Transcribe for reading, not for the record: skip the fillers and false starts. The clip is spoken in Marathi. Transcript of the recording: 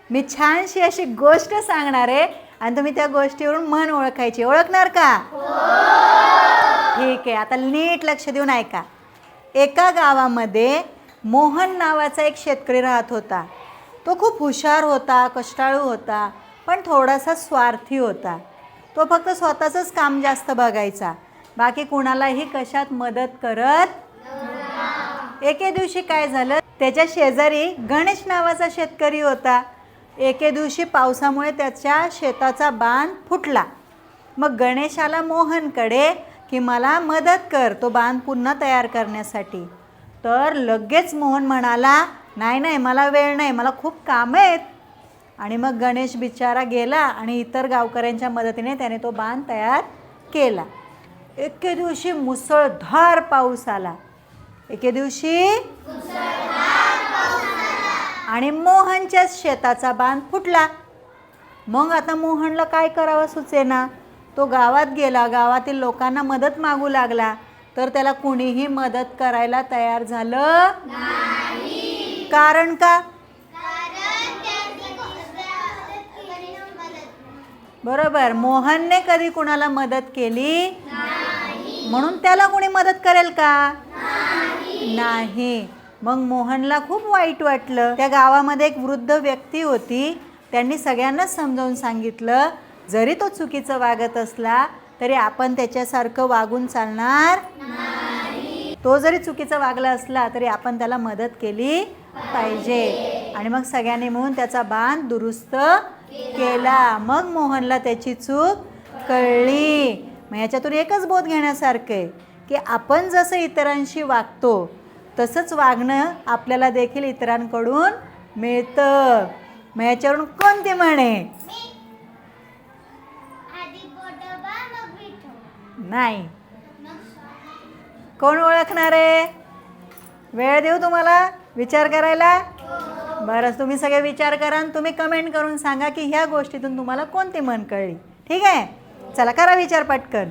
मी छानशी अशी गोष्ट सांगणार आहे आणि तुम्ही त्या गोष्टीवरून मन ओळखायची. ओळखणार का? ठीक आहे, आता नीट लक्ष देऊन ऐका. एका गावामध्ये मोहन नावाचा एक शेतकरी राहत होता. तो खूप हुशार होता, कष्टाळू होता, पण थोडासा स्वार्थी होता. तो फक्त स्वतःचंच काम जास्त बघायचा, बाकी कुणालाही कशात मदत करत. एके दिवशी काय झालं, त्याच्या शेजारी गणेश नावाचा शेतकरी होता. एके दिवशी पावसामुळे त्याच्या शेताचा बांध फुटला. मग गणेश आला मोहनकडे की मला मदत कर तो बांध पुन्हा तयार करण्यासाठी. तर लगेच मोहन म्हणाला, नाही नाही, मला वेळ नाही, मला खूप कामं आहेत. आणि मग गणेश बिचारा गेला आणि इतर गावकऱ्यांच्या मदतीने त्याने तो बांध तयार केला. एके दिवशी मुसळधार पाऊस आला. एके दिवशी आणि मोहनच्याच शेताचा बांध फुटला. मग आता मोहनला काय करावं सुचेना. तो गावात गेला, गावातील लोकांना मदत मागू लागला, तर त्याला कुणीही मदत करायला तयार झालं नाही. कारण का? बरोबर, मोहनने कधी कुणाला मदत केली नाही, म्हणून त्याला कोणी मदत करेल का? नाही. मग मोहनला खूप वाईट वाटलं. त्या गावामध्ये एक वृद्ध व्यक्ती होती. त्यांनी सगळ्यांनाच समजावून सांगितलं, जरी तो चुकीचं वागत असला तरी आपण त्याच्यासारखं वागून चालणार नाही. तो जरी चुकीचं वागला असला तरी आपण त्याला मदत केली पाहिजे. आणि मग सगळ्यांनी मिळून त्याचा बांध दुरुस्त केला. मग मोहनला त्याची चूक कळली. मग याच्यातून एकच बोध घेण्यासारखं आहे की आपण जसं इतरांशी वागतो तसंच वागणं आपल्याला देखील इतरांकडून मिळतं. मग याच्यावरून कोणती म्हणे? नाही. कोण ओळखणार आहे? वेळ देऊ तुम्हाला विचार करायला? बरं, तुम्ही सगळे विचार करा आणि तुम्ही कमेंट करून सांगा की ह्या गोष्टीतून तुम्हाला कोणती म्हण कळली. ठीक आहे, चला करा विचार पटकन.